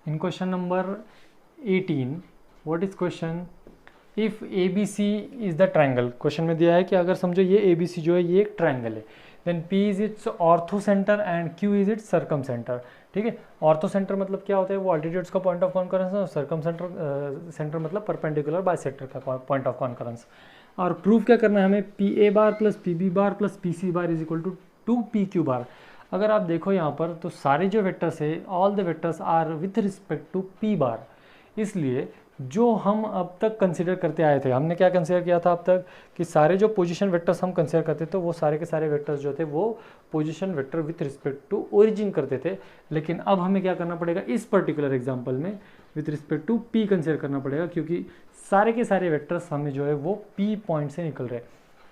In question number 18, what is question? If ABC is the triangle, question में दिया है कि अगर समझो ये ABC जो है ये एक ट्रायंगल है, then P is its orthocentre and Q is its circumcentre. ठीक है, ऑर्थो सेंटर मतलब क्या होता है, वो अल्टीट्यूड्स का पॉइंट ऑफ कॉन्करेंस है, और सर्कम सेंटर मतलब परपेंडिकुलर बाइसेक्टर का पॉइंट ऑफ कॉन्करेंस. और प्रूफ क्या करना है हमें, PA bar plus PB bar plus PC bar is equal to PQ bar. अगर आप देखो यहाँ पर तो सारे जो वेक्टर्स है, all the vectors are with respect to P bar. इसलिए जो हम अब तक कंसिडर करते आए थे, हमने क्या कंसिडर किया था अब तक कि सारे जो पोजीशन वेक्टर्स हम कंसिडर करते थे वो सारे के सारे वेक्टर्स जो थे वो position vector with respect to origin करते थे. लेकिन अब हमें क्या करना पड़ेगा इस पर्टिकुलर एग्जांपल में, with respect to P consider करना पड़ेगा, क्योंकि सारे के सारे वेक्टर्स हमें जो है वो P पॉइंट से निकल रहे हैं.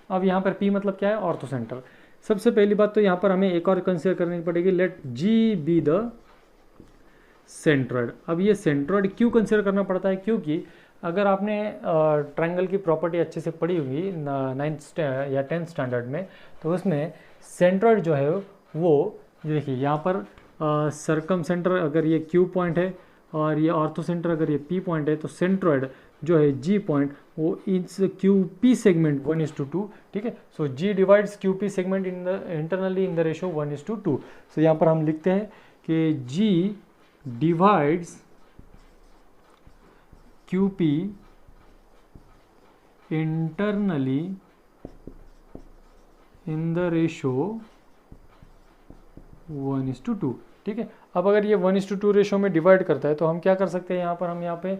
अब यहाँ पर P मतलब क्या है, ऑर्थो सेंटर. सबसे पहली बात तो यहाँ पर हमें एक और कंसिडर करनी पड़ेगी, let G be the centroid. अब ये सेंट्रॉइड क्यों कंसिडर करना पड़ता है, क्योंकि अगर आपने ट्रायंगल की प्रॉपर्टी अच्छे से पढ़ी होगी 9th या 10th स्टैंडर्ड में, तो उसमें सेंट्रॉइड जो है वो देखिए यहाँ पर सर्कम सेंटर अगर ये Q पॉइंट है और ये ऑर्थो सेंटर अगर ये P पॉइंट है, तो सेंट्रॉइड जो है G पॉइंट वो इस QP सेगमेंट 1:2. ठीक है, सो G divides QP segment in the internally in the ratio 1:2. सो यहाँ पर हम लिखते हैं कि G divides QP internally in the ratio 1:2. ठीक है, अब अगर ये 1:2 रेशो में डिवाइड करता है तो हम क्या कर सकते हैं, यहाँ पर हम यहाँ पे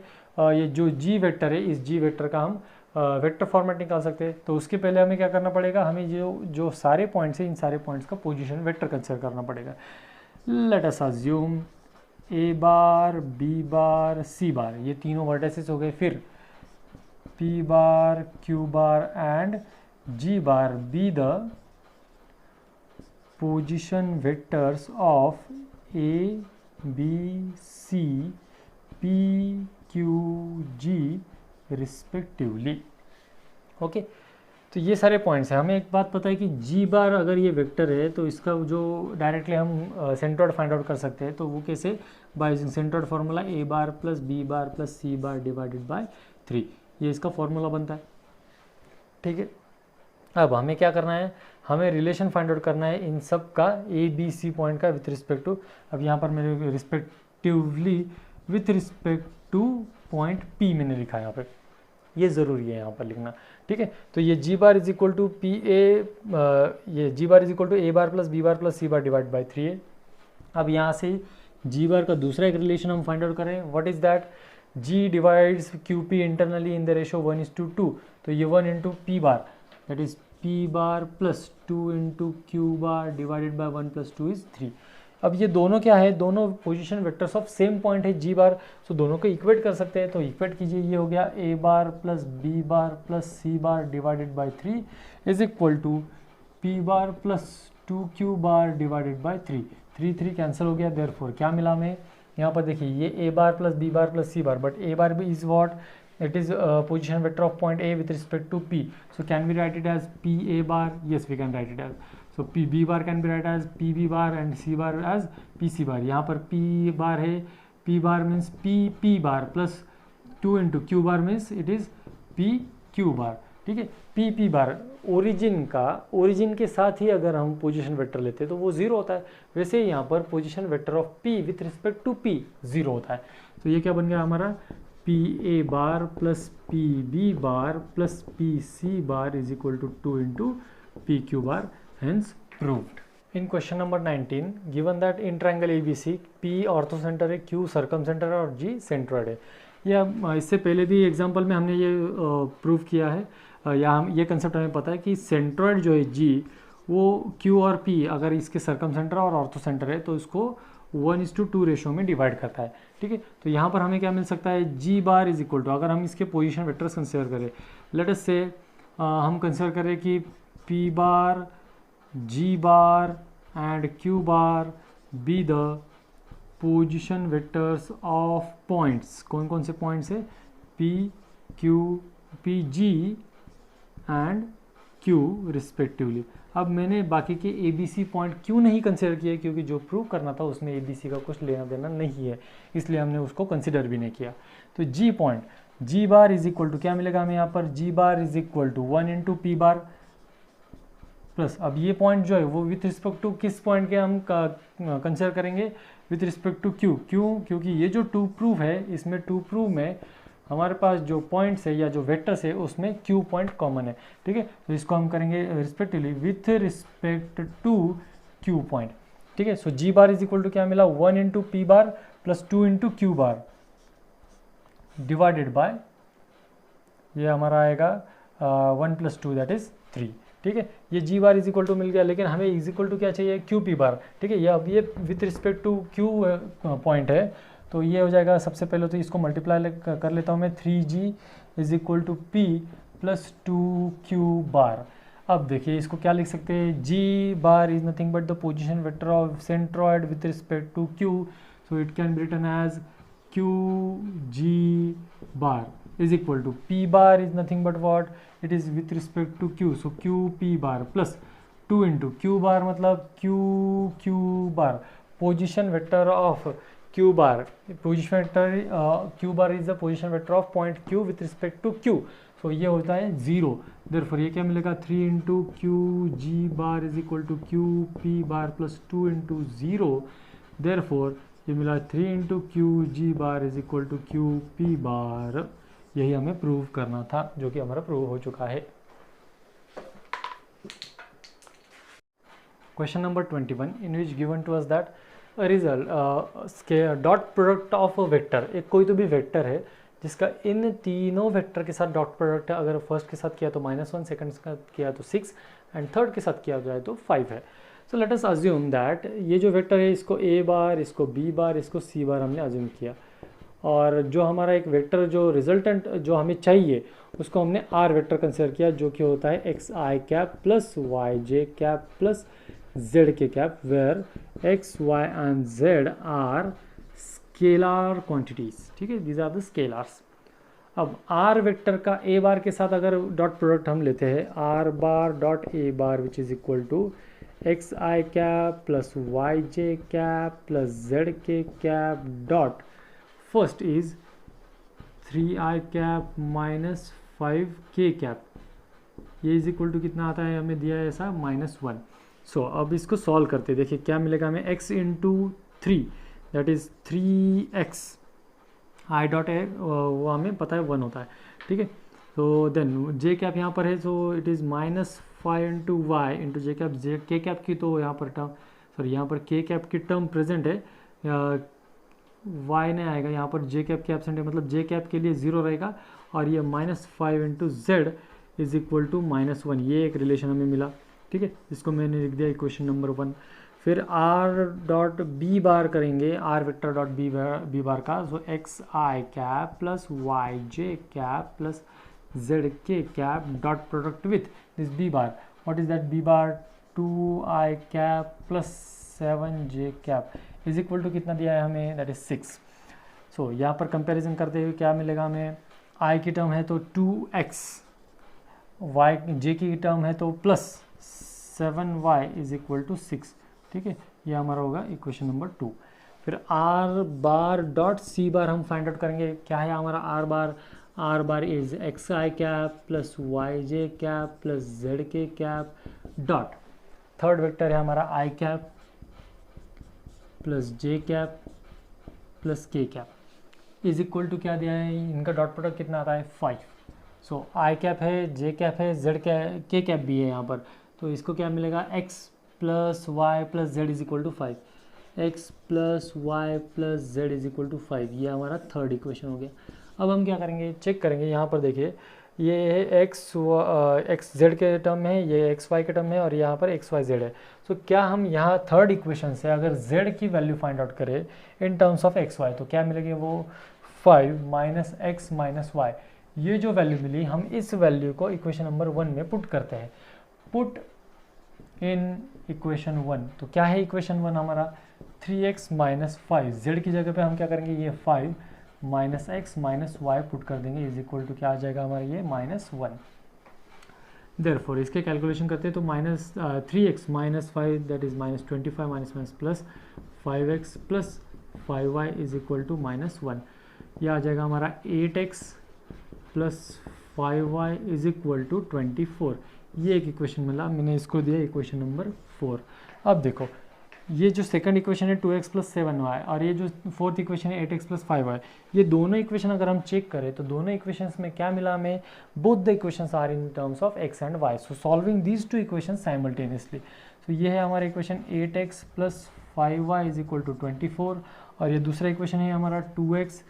ये जो G वेक्टर है, इस G वेक्टर का हम वेक्टर फॉर्मेट निकाल सकते हैं. तो उसके पहले हमें क्या करना पड़ेगा, हमें जो सारे पॉइंट्स हैं इन सारे पॉइंट्स का पोजीशन वेक्टर कंसिडर करना पड़ेगा. Late us assume A bar, B bar, C बार, ये तीनों वर्टिसेस हो गए. फिर P bar, Q bar and G bar be the position vectors of A, B, C, P, Q, G respectively. Okay, तो ये सारे पॉइंट्स हैं. हमें एक बात पता है कि G बार अगर ये वेक्टर है तो इसका जो डायरेक्टली हम सेंट्रॉइड फाइंड आउट कर सकते हैं, तो वो कैसे, by using centroid formula A bar plus B bar plus C bar divided by 3, ये इसका फार्मूला बनता है. ठीक है, अब हमें क्या करना है, हमें रिलेशन फाइंड आउट करना है इन सब का ABC पॉइंट का विथ रिस्पेक्ट टू, अब यहाँ पर मेरे respectively with respect two point P मैंने लिखा है यहाँ पे, ये ज़रूरी है यहाँ पर लिखना. ठीक है, तो ये G bar is equal to ये G bar is equal to A bar plus B bar plus C bar divide by 3 है. अब यहाँ से G बार का दूसरा एक रिलेशन हम फाइंड आउट करें, what is that, G divides QP internally in the ratio 1:2. तो ये 1 × P bar, that is P bar plus 2 × Q bar divided bye 1 + 2 is 3. अब ये दोनों क्या है, दोनों position vectors of same point है G बार, सो दोनों को इक्वेट कर सकते हैं. तो इक्वेट कीजिए, ये हो गया A bar plus B bar plus C bar divided by 3 is equal to P bar plus 2Q bar divided by 3. 3 cancel हो गया, देयरफॉर क्या मिला हमें, यहाँ पर देखिए ये A bar plus B bar plus C bar, but A बार भी is what, it is position vector of point A with respect to P. So can we write it as PA bar? Yes, we can write it as. So PB bar can be write as PB bar and C bar as PC bar. यहाँ पर P bar है, P bar means P bar plus 2 × Q bar means it is PQ bar. ठीक है, P बार origin के साथ ही अगर हम position vector लेते हैं तो वो 0 होता है. वैसे ही यहाँ पर position vector of P with respect to P 0 होता है. तो ये क्या बन गया हमारा, PA bar plus PB bar plus PC bar is equal to 2 × PQ bar, hence proved. In question number 19, given that in triangle ABC P ortho centre है, Q circum centre है और G सेंट्रॉइड है. या इससे पहले भी example में हमने ये प्रूव किया है, या हम ये कंसेप्ट हमें पता है कि सेंट्रॉइड जो है G वो Q और P अगर इसके सर्कम सेंटर और ऑर्थो सेंटर है तो इसको 1:2 रेशो में डिवाइड करता है. ठीक है, तो यहाँ पर हमें क्या मिल सकता है, G bar is equal to, अगर हम इसके पोजीशन वेक्टर्स कंसिडर करें, लेट अस से हम कंसिडर करें कि P bar, G bar and Q bar be the position vectors of points. कौन कौन से पॉइंट्स है, P, Q, P, G and Q respectively. अब मैंने बाकी के ए बी सी पॉइंट क्यों नहीं कंसिडर किए, क्योंकि जो प्रूव करना था उसमें ए बी सी का कुछ लेना देना नहीं है, इसलिए हमने उसको कंसिडर भी नहीं किया। तो G point, G bar is equal to क्या मिलेगा हमें यहाँ पर, G bar is equal to 1 into P bar plus, अब ये पॉइंट जो है वो विथ रिस्पेक्ट टू किस पॉइंट के हम कंसिडर करेंगे, विथ रिस्पेक्ट टू क्यू। क्यों, क्योंकि ये जो टू प्रूफ है, इसमें टू प्रूफ में हमारे पास जो पॉइंट्स है या जो वेक्टर्स है उसमें क्यू पॉइंट कॉमन है, ठीक है। तो इसको हम करेंगे respectively with respect to Q point, ठीक है। So G bar is equal to क्या मिला, 1 into P bar plus 2 into Q bar divided by, ये हमारा आएगा 1 प्लस 2 दैट इज 3, ठीक है। ये जी बार इज इक्वल टू मिल गया, लेकिन हमें इज इक्वल टू क्या चाहिए, क्यू पी बार, ठीक है। ये अब ये with respect to Q point है, तो ये हो जाएगा, सबसे पहले तो इसको मल्टीप्लाई कर लेता हूँ मैं, 3g is equal to P plus 2q bar. अब देखिए इसको क्या लिख सकते हैं, g bar is nothing but the position vector of centroid with respect to q, so it can be written as qg bar is equal to p bar is nothing but what, it is with respect to q, so qp bar plus 2 into q bar मतलब q bar, position vector of q bar, position vector q bar is the position vector of point q with respect to q, so ये होता है 0, therefore ये क्या मिलेगा, 3 into qg bar is equal to qp bar plus 2 into 0, therefore ये मिला 3 into qg bar is equal to qp bar। यही हमें प्रूव करना था, जो कि हमारा प्रूव हो चुका है। Question number 21 in which given to us that a result dot product of a vector, एक कोई तो भी वेक्टर है जिसका इन तीनों वेक्टर के साथ डॉट प्रोडक्ट है, अगर फर्स्ट के साथ किया तो -1, सेकंड के साथ किया तो 6 एंड थर्ड के साथ किया जाए तो 5 है। So let us assume that ये जो वेक्टर है इसको ए बार, इसको बी बार, इसको सी बार हमने अज्यूम किया, और जो हमारा एक वेक्टर जो रिजल्टेंट जो हमें चाहिए उसको हमने आर वेक्टर कंसिडर किया, जो कि होता है एक्स आई कैप प्लस वाई जे कैप प्लस जेड के cap, where x y and z are scalar quantities, ठीक है, दीज आर द स्केलर्स। अब आर वेक्टर का ए बार के साथ अगर डॉट प्रोडक्ट हम लेते हैं, R bar dot A bar which is equal to X I cap plus Y J cap plus Z के cap dot first is 3i cap minus 5k cap, ये is equal to कितना आता है, हमें दिया है ऐसा -1। सो अब इसको सॉल्व करते, देखिए क्या मिलेगा हमें, x into 3 that is 3x, I dot है वो हमें पता है 1 होता है, ठीक है। तो देन जे कैप यहाँ पर है, so it is -5 into Y into J cap, J K cap की तो यहाँ पर टर्म, सॉरी यहाँ पर के कैप की टर्म प्रेजेंट है, y नहीं आएगा, यहाँ पर जे कैप के एब्सेंट है, मतलब जे कैप के लिए 0 रहेगा, और ये -5 into z is equal to -1, ये एक रिलेशन हमें मिला, ठीक है। इसको मैंने लिख दिया इक्वेशन नंबर 1। फिर आर डॉट बी बार करेंगे, r vector dot b bar का, सो एक्स आई कैप प्लस वाई जे कैप प्लस जेड के cap dot product with this b bar, what is that b bar, 2i cap plus 7j cap is equal to कितना दिया है हमें, that is 6। सो यहाँ पर comparison करते हुए क्या मिलेगा हमें, i की टर्म है तो 2x, y j की टर्म है तो plus 7y is equal to 6, ठीक है। ये हमारा होगा इक्वेशन नंबर 2। फिर r bar dot c bar हम फाइंड आउट करेंगे, क्या है हमारा r bar is x I cap plus Y J cap plus Z के कैप डॉट थर्ड वेक्टर है हमारा i cap plus j cap plus के कैप इज इक्वल टू क्या दिया है, इनका डॉट प्रोडक्ट कितना आता है 5। सो आई कैप है, जे कैप है, जेड के कैप भी है यहाँ पर, तो इसको क्या मिलेगा, x plus y plus z is equal to 5, x plus y plus z is equal to 5, ये हमारा थर्ड इक्वेशन हो गया। अब हम क्या करेंगे, चेक करेंगे, यहाँ पर देखिए ये है एक्स जेड के टर्म में है, ये एक्स वाई के टर्म में है, और यहाँ पर एक्स वाई जेड है। सो क्या हम यहाँ थर्ड इक्वेशन से अगर जेड की वैल्यू फाइंड आउट करें in terms of x y, तो क्या मिलेगी वो 5 माइनस एक्स माइनस वाई, ये जो वैल्यू मिली हम इस वैल्यू को इक्वेशन नंबर 1 में पुट करते हैं, पुट इन इक्वेशन 1। तो क्या है इक्वेशन 1 हमारा, 3x माइनस 5, जेड की जगह पे हम क्या करेंगे, ये 5 minus x minus y put कर देंगे, इज इक्वल टू क्या आ जाएगा हमारा ये -1। देयरफॉर इसके कैलकुलेशन करते हैं तो minus 3x minus 5 that is minus 25 minus minus plus 5x plus 5y is equal to minus 1। यह आ जाएगा हमारा 8x plus 5y is equal to 24। ये एक इक्वेशन मिला, मैंने इसको दिया इक्वेशन नंबर 4। अब देखो ये जो सेकंड इक्वेशन है 2x प्लस 7y और ये जो फोर्थ इक्वेशन है 8x प्लस 5y, ये दोनों इक्वेशन अगर हम चेक करें तो दोनों इक्वेशंस में क्या मिला हमें, both the equations are in terms of x and y, so solving these two equations simultaneously. तो ये है हमारा equation 8x plus 5y is equal to 24 और ये दूसरा इक्वेशन है हमारा 2x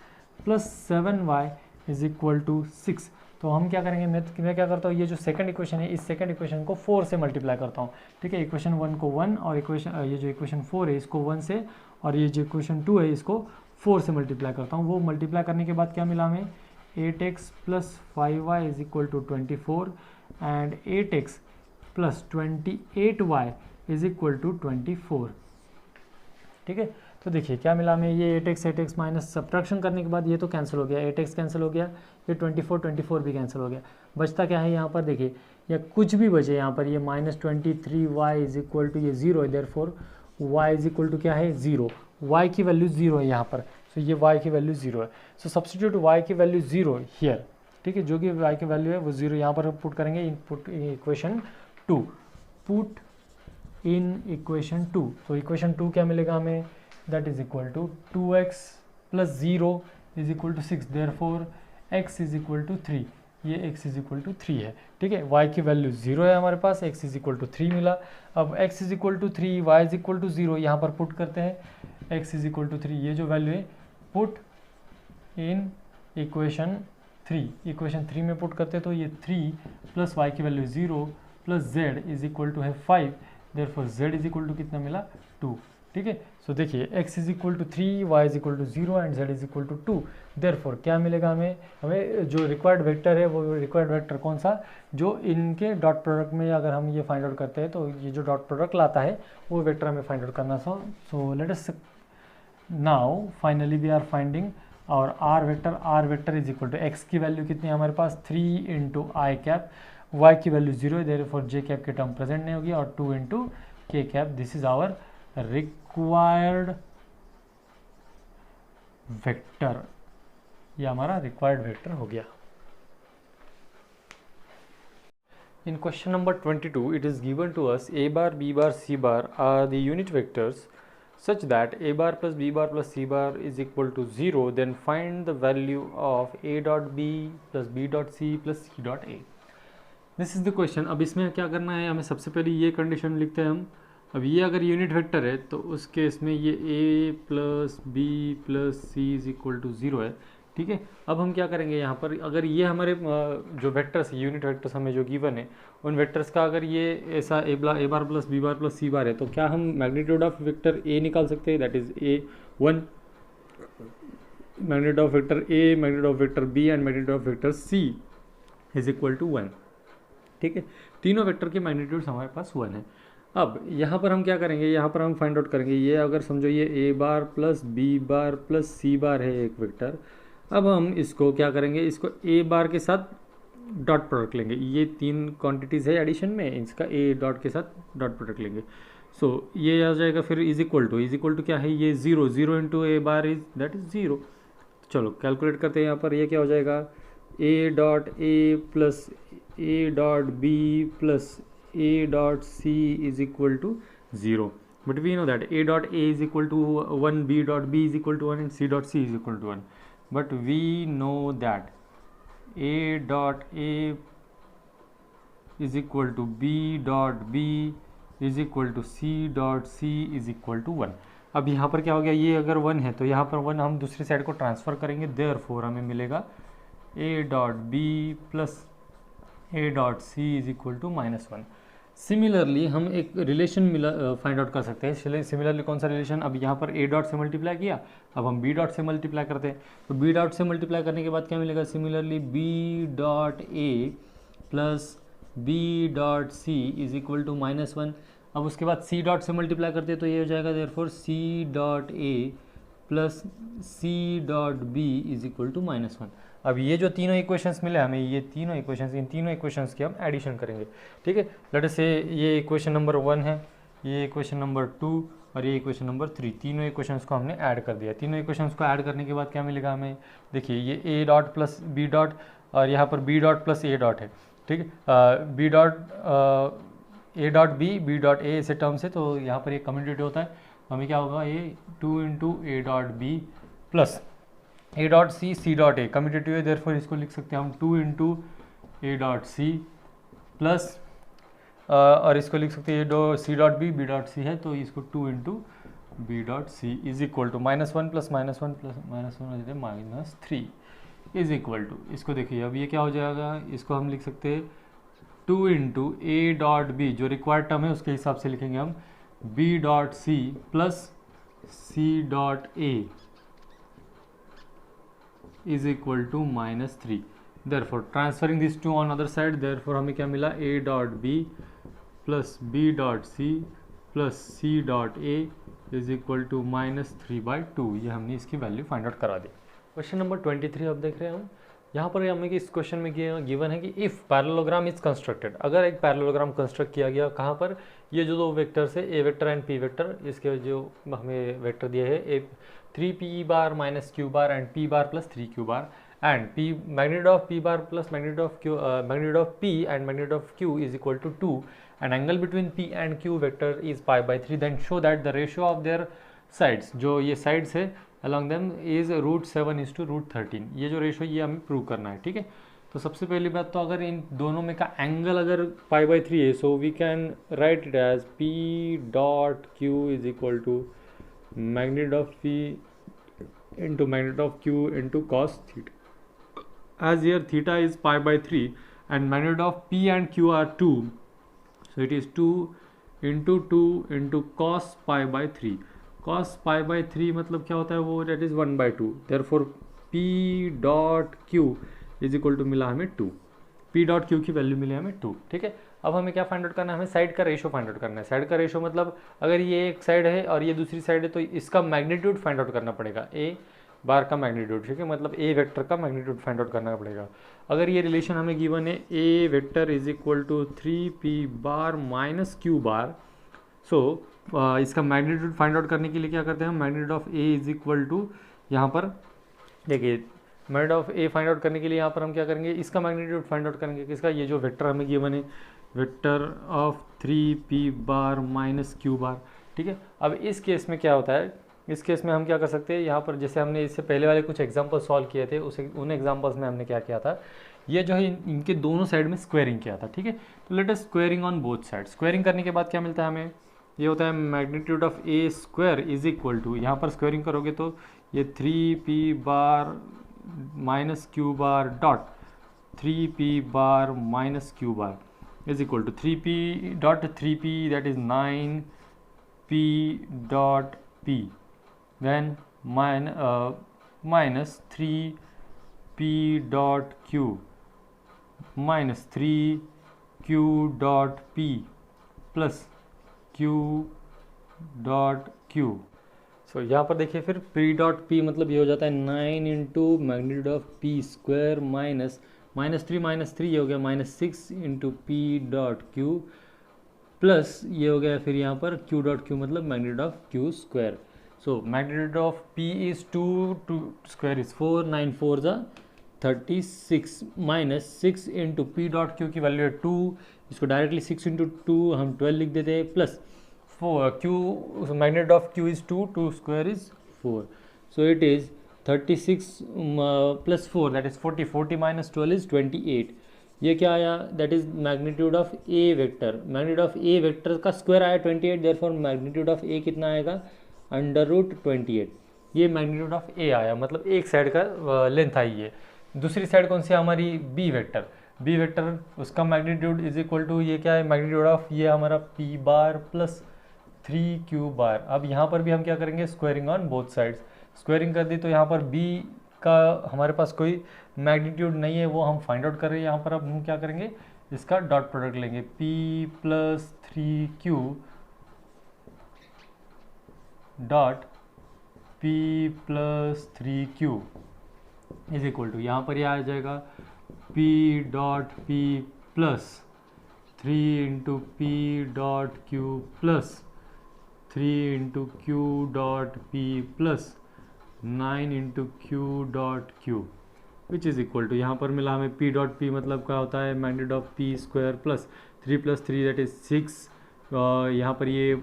plus 7y is equal to 6। तो हम क्या करेंगे, मैं क्या करता हूँ, ये जो सेकंड इक्वेशन है इस सेकंड इक्वेशन को 4 से मल्टीप्लाई करता हूँ, ठीक है। इक्वेशन 1 को 1 और ये जो इक्वेशन 4 है इसको 1 से, और ये जो इक्वेशन 2 है इसको 4 से मल्टीप्लाई करता हूँ। वो मल्टीप्लाई करने के बाद क्या मिला हमें, 8x plus 5y is equal to 24 and 8x plus 28y is equal to 24, ठीक है। तो देखिए क्या मिला हमें, ये 8x माइनस सब्ट्रैक्शन करने के बाद ये तो कैंसिल हो गया, 8x कैंसिल हो गया, ये 24 भी कैंसिल हो गया। बचता क्या है यहाँ पर, देखिए या कुछ भी बचे यहाँ पर, ये minus 23y is equal to ये 0 है, therefore y is equal to क्या है 0, y की वैल्यू 0 है यहाँ पर, सो ये y की वैल्यू 0 है। सो सब्सटीट्यूट y की वैल्यू 0 हियर, ठीक है, जो कि y की वैल्यू है वो 0 यहाँ पर पुट करेंगे, input equation 2, put in equation 2। तो इक्वेशन 2 क्या मिलेगा हमें, that is equal to 2x plus 0 is equal to 6, therefore x is equal to 3, ये x is equal to 3 है, ठीक है। y की वैल्यू 0 है हमारे पास, x is equal to 3 मिला। अब x is equal to 3, y is equal to 0 यहाँ पर पुट करते हैं, x is equal to 3, ये जो वैल्यू है पुट इन इक्वेशन 3, इक्वेशन 3 में पुट करते हैं तो ये 3 प्लस y की value 0 plus z is equal to है 5, therefore z is equal to कितना मिला 2, ठीक है। सो देखिए x is equal to 3, y is equal to 0 and z is equal to 2, therefore क्या मिलेगा हमें जो रिक्वायर्ड वेक्टर है वो रिक्वायर्ड वेक्टर कौन सा, जो इनके डॉट प्रोडक्ट में अगर हम ये फाइंड आउट करते हैं तो ये जो डॉट प्रोडक्ट लाता है वो वेक्टर हमें फाइंड आउट करना। So let us now finally we are finding और R vector is equal to x की वैल्यू कितनी है हमारे पास 3 इंटू आई कैप, y की वैल्यू 0 है, देयरफॉर j कैप की टर्म प्रेजेंट नहीं होगी, और 2 into k cap, this is our required vector, ये हमारा रिक्वायर्ड वेक्टर हो गया। In question number 22 it is given to us a bar b bar c bar are the unit vectors such that a bar plus b bar plus c bar is equal to 0, then find the value of a dot b plus b dot c plus c dot a. This is the question। अब इसमें क्या करना है, हमें सबसे पहले ये condition लिखते हैं हम। अब ये अगर यूनिट वेक्टर है तो उस केस में ये a plus b plus c is equal to 0 है, ठीक है। अब हम क्या करेंगे यहाँ पर, अगर ये हमारे जो वेक्टर्स यूनिट वेक्टर्स हमें जो गिवन है उन वेक्टर्स का अगर ये ऐसा ए बार प्लस बी बार प्लस सी बार है तो क्या हम मैग्नीट्यूड ऑफ वेक्टर ए निकाल सकते हैं, that is a1, magnitude of vector a, magnitude of vector b and magnitude of vector c is equal to 1, ठीक है। तीनों वेक्टर के मैग्नीट्यूड्स हमारे पास 1 है। अब यहाँ पर हम क्या करेंगे, यहाँ पर हम फाइंड आउट करेंगे, ये अगर समझो ये a bar plus b bar plus c bar है एक वेक्टर। अब हम इसको क्या करेंगे, इसको a बार के साथ डॉट प्रोडक्ट लेंगे, ये तीन क्वांटिटीज़ है एडिशन में, इसका a डॉट के साथ डॉट प्रोडक्ट लेंगे। सो ये आ जाएगा फिर इज इक्वल टू क्या है, ये 0 into a bar is that is 0। चलो कैलकुलेट करते हैं यहाँ पर, ये क्या हो जाएगा a dot a plus a dot b plus a dot c is equal to 0, but we know that a dot a is equal to 1, b dot b is equal to 1 and c dot c is equal to 1, but we know that a dot a is equal to b dot b is equal to c dot c is equal to 1। अब यहाँ पर क्या हो गया, ये अगर 1 है तो यहाँ पर 1 हम दूसरी साइड को ट्रांसफ़र करेंगे, देयरफॉर हमें मिलेगा a dot b plus a dot c is equal to -1। Similarly हम एक रिलेशन फाइंड आउट कर सकते हैं। सिमिलरली कौन सा रिलेशन, अब यहाँ पर a डॉट से मल्टीप्लाई किया, अब हम b डॉट से मल्टीप्लाई करते हैं, तो b डॉट से मल्टीप्लाई करने के बाद क्या मिलेगा, similarly b dot a plus b dot c is equal to -1। अब उसके बाद c डॉट से मल्टीप्लाई करते हैं तो ये हो जाएगा therefore c dot a plus c dot b is equal to -1। अब ये जो तीनों इक्वेशंस मिले हमें, ये तीनों इक्वेशंस, इन तीनों इक्वेशंस की हम एडिशन करेंगे, ठीक है। लेट अस से ये इक्वेशन नंबर 1 है, ये इक्वेशन नंबर 2 और ये इक्वेशन नंबर 3, तीनों इक्वेशंस को हमने ऐड कर दिया। तीनों इक्वेशंस को ऐड करने के बाद क्या मिलेगा हमें, देखिए ये a dot plus b dot और यहाँ पर b dot plus a dot है, ठीक है। B dot a dot b dot a ऐसे टर्म्स है, तो यहाँ पर ये कम्यूटेटिव होता है। हमें क्या होगा, ये 2 into a dot b plus a dot c dot a, commutative है, देयरफॉर इसको लिख सकते हैं हम 2 into a dot c plus और इसको लिख सकते हैं ये c dot b dot c है, तो इसको 2 into b dot c is equal to -1 plus -1 plus -1 -3 is equal to, इसको देखिए अब ये क्या हो जाएगा, इसको हम लिख सकते हैं 2 इंटू ए डॉट बी, जो रिक्वायर्ड टर्म है उसके हिसाब से लिखेंगे हम b dot c plus c dot a is equal to -3। Therefore transferring this to on other side, therefore हमें क्या मिला, a dot b plus b dot c plus c dot a is equal to -3/2। ये हमने इसकी value find out करा दी। Question number 23 अब देख रहे हैं हम। यहाँ पर हमें इस क्वेश्चन में गिवन है कि इफ़ पैरेललोग्राम इज कंस्ट्रक्टेड, अगर एक पैरेललोग्राम कंस्ट्रक्ट किया गया, कहाँ पर, ये जो दो वेक्टर्स है A vector and P vector, इसके जो हमें वेक्टर दिए है ए 3p bar minus Q bar and p bar plus 3q bar, and p magnitude of p bar plus magnitude of q magnitude of p and magnitude of q is equal to 2, and angle between p and q vector is π/3, then show that the ratio of their sides, जो ये sides है along them is √7:√13। ये जो ratio ये हमें prove करना है, ठीक है। तो सबसे पहली बात तो अगर इन दोनों में का एंगल अगर π/3 है, so we can write it as p dot q is equal to magnitude of p into magnitude of q into cos theta, as here theta is π/3 and magnitude of p and q are 2, so it is 2 into cos π/3। cos π/3 मतलब क्या होता है वो, that is 1/2, therefore p dot q is equal to मिला हमें 2, p dot q की वैल्यू मिली हमें 2, ठीक है। अब हमें क्या फाइंड आउट करना है, हमें साइड का रेशो फाइंड आउट करना है। साइड का रेशो मतलब अगर ये एक साइड है और ये दूसरी साइड है तो इसका मैग्नीट्यूड फाइंड आउट करना पड़ेगा, ए बार का मैग्नीट्यूड, ठीक है, मतलब ए वेक्टर का मैग्नीट्यूड फाइंड आउट करना पड़ेगा। अगर ये रिलेशन हमें गिवन है A vector is equal to 3p bar minus Q bar, so इसका मैग्नीट्यूड फाइंड आउट करने के लिए क्या करते हैं हम, magnitude of a is equal to, यहाँ पर देखिए magnitude of a find out करने के लिए यहाँ पर हम क्या करेंगे, इसका मैग्नीट्यूड फाइंड आउट करेंगे, किसका, ये जो वेक्टर हमें गिवन है vector of 3p bar minus Q bar, ठीक है। अब इस केस में क्या होता है, इस केस में हम क्या कर सकते हैं, यहाँ पर जैसे हमने इससे पहले वाले कुछ एग्जांपल सॉल्व किए थे, उन एग्जांपल्स में हमने क्या किया था, ये जो है इनके दोनों साइड में स्क्वायरिंग किया था, ठीक है। तो let us squaring on both side. Squaring करने के बाद क्या मिलता है हमें, ये होता है magnitude of a square is equal to, यहाँ पर स्क्वायरिंग करोगे तो ये 3p bar minus Q bar dot 3p bar minus Q bar is equal to 3p dot 3p, that is 9p dot p, then minus 3p dot q minus 3q dot p plus q dot q। सो यहाँ पर देखिए फिर p dot p मतलब ये हो जाता है 9 into magnitude of p square minus -3 ये हो गया -6 into P dot Q plus ये हो गया फिर यहाँ पर q डॉट क्यू मतलब magnitude of q square. So magnitude of p is 2 square is 4, 9 4 जा 36 minus 6 into P dot Q की वैल्यू है 2, इसको डायरेक्टली 6 इंटू 2 हम 12 लिख देते हैं, plus 4 q magnitude of q is 2 square is 4, so it is 36 plus 4 that is 40 minus 12 is 28। ये क्या आया, that is magnitude of A vector, magnitude of A vector का स्क्वायर आया 28, देयरफॉर मैग्नीट्यूड ऑफ ए कितना आएगा √28। ये मैग्नीट्यूड ऑफ ए आया, मतलब एक साइड का लेंथ आई है। दूसरी साइड कौन सी हमारी, बी वेक्टर उसका मैग्नीट्यूड इज इक्वल टू, ये क्या है मैग्नीट्यूड ऑफ, ये हमारा p बार प्लस 3q बार। अब यहाँ पर भी हम क्या करेंगे, squaring on both sides. Squaring कर दी तो यहाँ पर b का हमारे पास कोई मैग्नीट्यूड नहीं है, वो हम फाइंड आउट कर रहे हैं। यहाँ पर अब हम क्या करेंगे, इसका डॉट प्रोडक्ट लेंगे, p plus 3q dot p plus 3q is equal to, यहाँ पर यह आ जाएगा p dot p plus 3 into p dot q plus 3 into q dot p plus 9 into q dot q which is equal to, यहाँ पर मिला हमें p dot p मतलब क्या होता है magnitude of p square plus 3 that is 6, यहाँ पर ये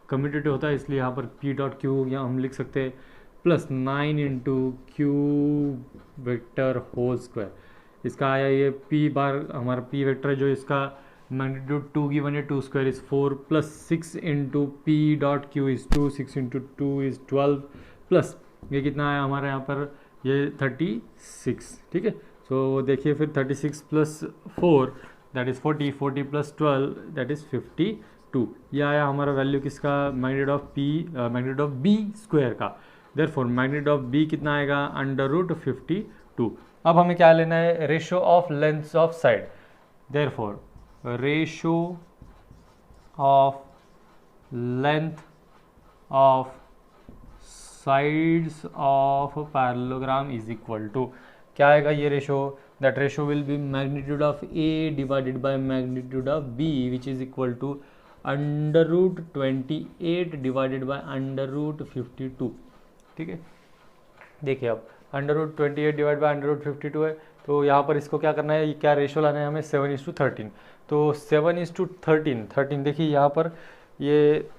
कम्यूटेटिव होता है इसलिए यहाँ पर p डॉट q यहाँ हम लिख सकते हैं plus 9 into q vector whole square, इसका आया ये p बार हमारा p वेक्टर है जो इसका मैग्नीट्यूड 2 गिवन है 2 square is 4 plus 6 into p dot q is 2, 6 into 2 is 12 plus ये कितना है हमारे यहाँ पर ये 36, ठीक है। सो देखिए फिर 36 plus 4 that is 40, 40 plus 12 that is 52, ये आया हमारा वैल्यू किसका magnitude of p magnitude of b square का। देयरफॉर मैग्नीट्यूड ऑफ b कितना आएगा अंडर रूट 52। अब हमें क्या लेना है ratio of lengths of side, therefore ratio of length of sides of parallelogram is equal to, क्या आएगा ये ratio, that ratio will be magnitude of a divided by magnitude of b which is equal to under root 28 divided by under root 52, ठीक है। देखिए अब under root 28 divide by under root 52 है, तो यहाँ पर इसको क्या करना है, क्या रेशियो लाना है हमें 7:13, तो 7:13 देखिए यहाँ पर ये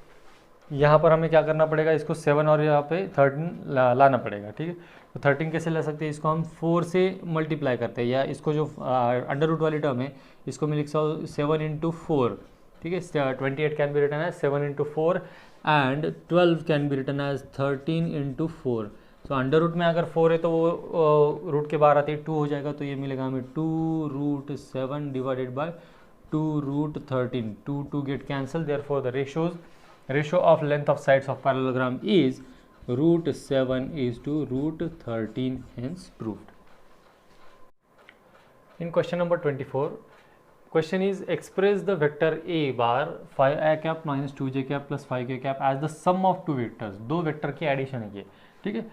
यहाँ पर हमें क्या करना पड़ेगा, इसको 7 और यहाँ पे 13 लाना पड़ेगा, ठीक है। तो 13 कैसे ला सकते हैं, इसको हम 4 से मल्टीप्लाई करते हैं, या इसको जो अंडर रूट वाली टर्म है इसको मैं लिख सकता हूँ 7 इंटू 4, ठीक है। 28 can be written as 7 into 4 and 12 can be written as 13 into 4। So under root में अगर 4 है तो वो रूट के बाहर आते ही 2 हो जाएगा, तो ये मिलेगा हमें 2 root 7 divided by 2 root 13, 2 get cancel, therefore the ratio of length of sides of parallelogram is root 7 is to root 13, hence proved. In question number 24, question is express the vector a bar 5a cap minus 2j cap plus 5k cap as the sum of two vectors, दो vector की addition है ये, ठीक है।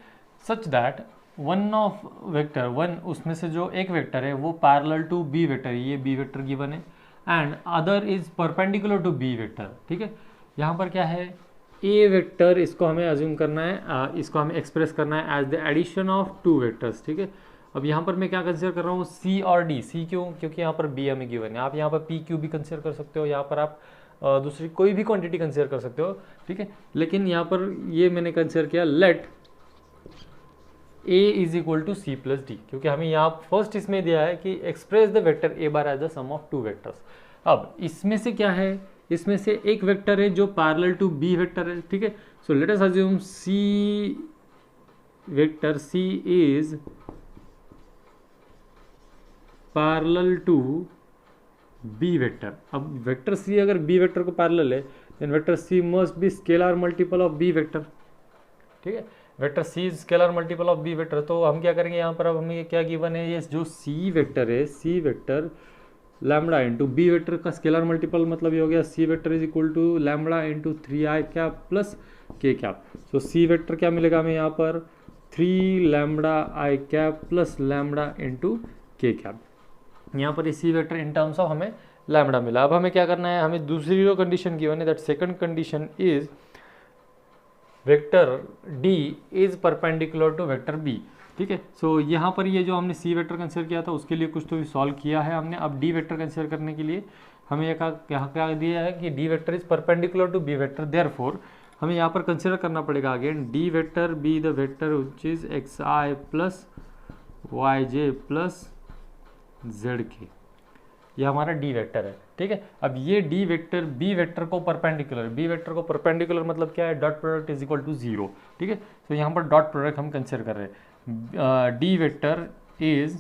such that one of vector one उसमें से जो एक वेक्टर है वो पैरेलल टू b वेक्टर है, ये b वेक्टर गिवन है, and other is perpendicular to b vector, ठीक है। यहाँ पर क्या है a वेक्टर, इसको हमें अज्यूम करना है, इसको हमें एक्सप्रेस करना है as the addition of two vectors, ठीक है। अब यहाँ पर मैं क्या कंसिडर कर रहा हूँ c और d, c क्यों, क्योंकि यहाँ पर b हमें गिवन है, आप यहाँ पर p q भी कंसिडर कर सकते हो, यहाँ पर आप दूसरी कोई भी क्वांटिटी कंसिडर कर सकते हो, ठीक है। लेकिन यहाँ पर ये मैंने कंसिडर किया let a is equal to c plus d, क्योंकि हमें यहाँ फर्स्ट इसमें दिया है कि express the vector a bar as the sum of two vectors. अब इसमें से क्या है, इसमें से एक वेक्टर है जो पैरेलल टू बी वेक्टर है, ठीक है। So let us assume c vector c is parallel to b vector. अब वेक्टर c अगर b वेक्टर को पैरेलल है then vector c must be scalar multiple of b vector, ठीक है। Vector c is scalar multiple of b vector, तो हम क्या करेंगे यहाँ पर, अब हमें क्या गिवन है, ये जो c वेक्टर है, c vector lambda into B vector का स्केलर मल्टीपल, मतलब ये हो गया C vector is equal to lambda into 3i cap plus के कैप। सो सी वेक्टर क्या मिलेगा हमें यहाँ पर 3 lambda I cap plus lambda into K cap, यहाँ पर C vector in terms of हमें लैम्बडा मिला। अब हमें क्या करना है, हमें दूसरी जो कंडीशन गिवन है that second condition is vector d is perpendicular to vector b, ठीक है। सो यहाँ पर ये जो हमने सी वेक्टर कंसिडर किया था उसके लिए कुछ तो भी सॉल्व किया है हमने। अब डी वेक्टर कंसिडर करने के लिए हमें यहाँ क्या दिया है कि d vector is perpendicular to b vector, therefore हमें यहाँ पर कंसिडर करना पड़ेगा again d vector be the vector which is x i plus Y j plus Z k, ये हमारा डी वेक्टर है, ठीक है। अब ये डी वेक्टर बी वेक्टर को परपेंडिकुलर मतलब क्या है, dot product is equal to 0, ठीक है। तो यहाँ पर डॉट प्रोडक्ट हम कंसिडर कर रहे हैं, d vector is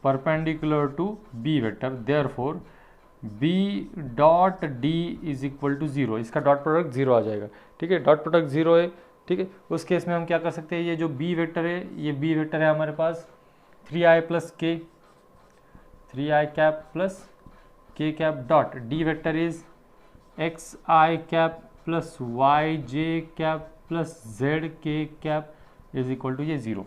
perpendicular to b vector, therefore b dot d is equal to 0, इसका डॉट प्रोडक्ट 0 आ जाएगा, ठीक है। डॉट प्रोडक्ट 0 है, ठीक है। उस केस में हम क्या कर सकते हैं, ये जो बी वेक्टर है, ये बी वेक्टर है हमारे पास 3i plus k, 3i cap plus के cap dot d vector is x I cap plus Y J cap plus Z के कैप इज इक्वल टू ये 0।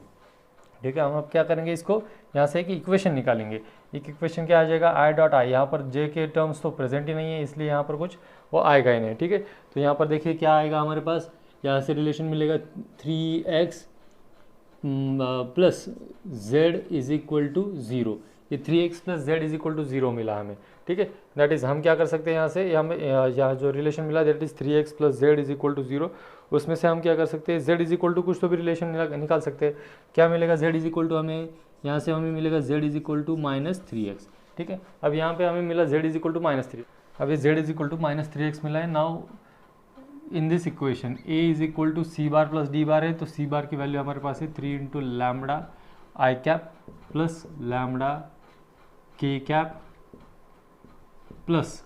ठीक है, हम अब क्या करेंगे, इसको यहाँ से एक इक्वेशन निकालेंगे। एक इक्वेशन क्या आ जाएगा, आई डॉट आई, यहाँ पर जे के टर्म्स तो प्रेजेंट ही नहीं है इसलिए यहाँ पर कुछ वो आएगा ही नहीं। ठीक है, तो यहाँ पर देखिए क्या आएगा हमारे पास, यहाँ से रिलेशन मिलेगा 3x plus z is equal to 0। ये 3x plus z is equal to 0 मिला हमें। ठीक है, दैट इज़ हम क्या कर सकते हैं, यहाँ से हमें यहाँ जो रिलेशन मिला that is 3x plus z is equal to 0, उसमें से हम क्या कर सकते हैं, z इज इक्वल टू कुछ तो भी रिलेशन निकाल सकते हैं। क्या मिलेगा, z इज इक्वल टू हमें यहाँ से हमें मिलेगा z is equal to -3x। ठीक है, अब यहाँ पे हमें मिला z इज इक्वल टू -3, अब ये z is equal to -3x मिला है। Now in this equation a is equal to C bar plus D bar है, तो सी बार की वैल्यू हमारे पास है 3 into lambda I cap plus lambda के कैप प्लस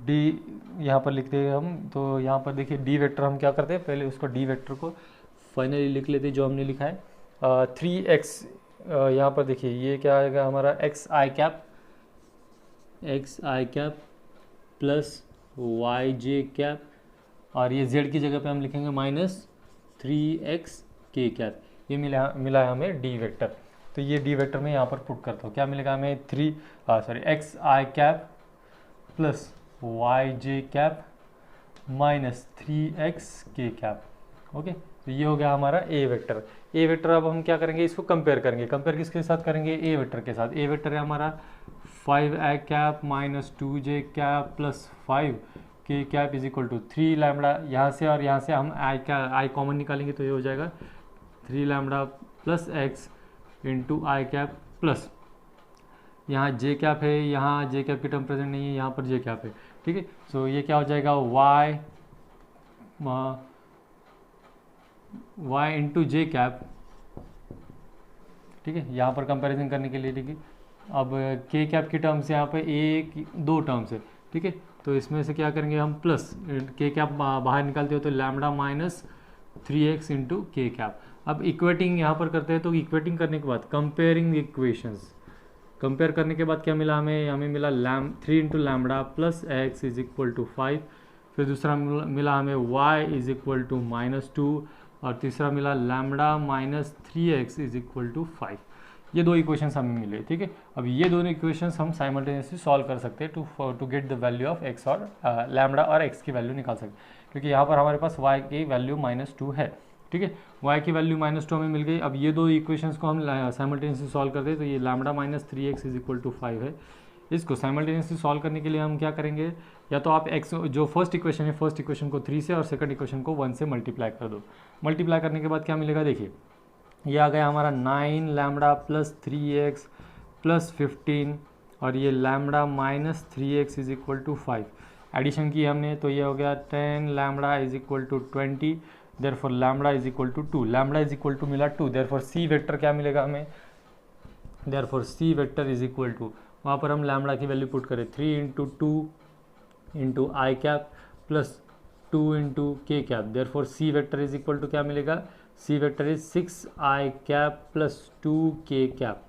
डी, यहाँ पर लिखते हैं हम। तो यहाँ पर देखिए डी वेक्टर हम क्या करते हैं, पहले उसको डी वेक्टर को फाइनली लिख लेते हैं जो हमने लिखा है 3x। यहाँ पर देखिए ये क्या आएगा हमारा x आई कैप प्लस वाई जे कैप, और ये z की जगह पे हम लिखेंगे -3x के कैप। ये मिला है हमें डी वेक्टर। तो ये डी वेक्टर में यहाँ पर पुट करता हूँ, क्या मिलेगा हमें x आई कैप प्लस वाई जे कैप -3x के कैप। ओके, तो ये हो गया हमारा ए वेक्टर। ए वेक्टर अब हम क्या करेंगे, इसको कंपेयर करेंगे। कंपेयर किसके साथ करेंगे, ए वेक्टर के साथ। ए वेक्टर है हमारा 5i cap -2j cap plus 5 K cap is equal to 3 lambda. यहाँ से और यहाँ से हम आई कॉमन निकालेंगे तो ये हो जाएगा 3 lambda plus x into I cap plus यहाँ जे कैप है, यहाँ जे कैप की टर्म प्रेजेंट नहीं है, यहाँ पर जे कैप है। ठीक है, सो ये क्या हो जाएगा y इंटू जे कैप। ठीक है, यहाँ पर कंपैरिजन करने के लिए। ठीक है, अब के कैप की टर्म्स यहाँ पे दो टर्म्स है। ठीक है, तो इसमें से क्या करेंगे हम, प्लस के कैप बाहर निकालते हो तो lambda -3x into K cap. अब इक्वेटिंग यहाँ पर करते हैं, तो इक्वेटिंग करने के बाद कंपेयरिंग इक्वेशंस, कंपेयर करने के बाद क्या मिला हमें मिला 3 into lambda plus x is equal to 5। फिर दूसरा मिला हमें y इज इक्वल टू -2, और तीसरा मिला lambda -3x is equal to 5। ये दो इक्वेशंस हमें मिले। ठीक है, अब ये दोनों इक्वेशंस हम साइमल्टेनियसली सॉल्व कर सकते हैं to get the value of x और लैम्बडा और x की वैल्यू निकाल सकते हैं, क्योंकि यहाँ पर हमारे पास y की वैल्यू -2 है। ठीक है, y की वैल्यू -2 हमें मिल गई। अब ये दो इक्वेशंस को हम साइमल्टेनियसली सॉल्व करते हैं, तो ये lambda -3x is equal to 5 है। इसको साइमल्टेनियसली सॉल्व करने के लिए हम क्या करेंगे, या तो आप x जो फर्स्ट इक्वेशन है, फर्स्ट इक्वेशन को 3 से और सेकंड इक्वेशन को 1 से मल्टीप्लाई कर दो। मल्टीप्लाई करने के बाद क्या मिलेगा, देखिए ये आ गया हमारा 9 लैम्बडा प्लस 3x प्लस 15, और ये lambda -3x is equal to 5। Addition की हमने तो ये हो गया 10 lambda is equal to 20, therefore lambda is equal to 2। Lambda is equal to मिला 2, देयरफॉर सी वेक्टर क्या मिलेगा हमें, therefore C vector is equal to, वहाँ पर हम लैम्बडा की वैल्यू पुट करें 3 into 2 into I cap plus 2 into K cap, therefore C vector is equal to क्या मिलेगा, C vector is 6i cap plus 2k cap.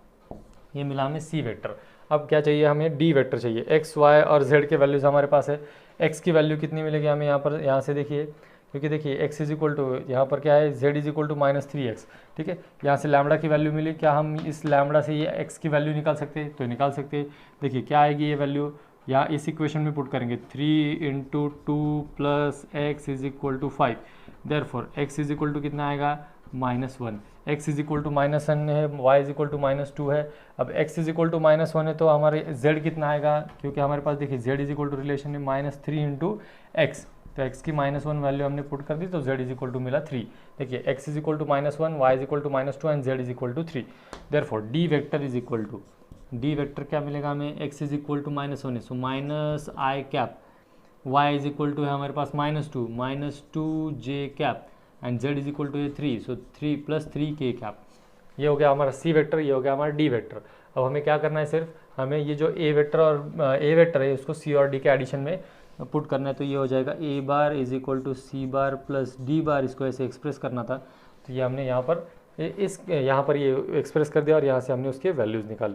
ये मिला हमें सी वेक्टर। अब क्या चाहिए हमें, डी वेक्टर चाहिए। x, y और z के वैल्यूज हमारे पास है। x की वैल्यू कितनी मिलेगी हमें यहाँ पर, यहाँ से देखिए, क्योंकि देखिए x इज इक्वल टू यहाँ पर क्या है, z is equal to -3x। ठीक है, यहाँ से लैम्बडा की वैल्यू मिली, क्या हम इस लैम्बडा से ये x की वैल्यू निकाल सकते हैं, तो निकाल सकते हैं। देखिए क्या आएगी ये वैल्यू, यहाँ इस इक्वेशन में पुट करेंगे 3 into 2 plus x is equal to 5, therefore x is equal to कितना आएगा, -1। x इज इक्वल टू -1 है, y इज इक्वल टू -2 है। अब x इज इक्वल टू -1 है तो हमारे z कितना आएगा, क्योंकि हमारे पास देखिए z is equal to relation है -3 इंटू एक्स, तो x की -1 वैल्यू हमने पुट कर दी तो z इज इक्वल टू मिला 3। देखिए x is equal to -1, y is equal to -2 and z is equal to 3। Therefore D vector is equal to, D vector क्या मिलेगा हमें, x इज इक्वल टू -1 है, so -i cap, y is equal to है हमारे पास -2 cap and z is equal to 3, so 3 plus 3k cap. ये हो गया हमारा सी वेक्टर, ये हो गया हमारा डी वेक्टर। अब हमें क्या करना है, सिर्फ हमें ये जो ए वेक्टर और ए वेक्टर है उसको सी और डी के एडिशन में पुट करना है, तो ये हो जाएगा a bar is equal to C bar plus D bar. इसको ऐसे एक्सप्रेस करना था, तो ये हमने यहाँ पर ये एक्सप्रेस कर दिया और यहाँ से हमने उसके वैल्यूज़ निकाल ली।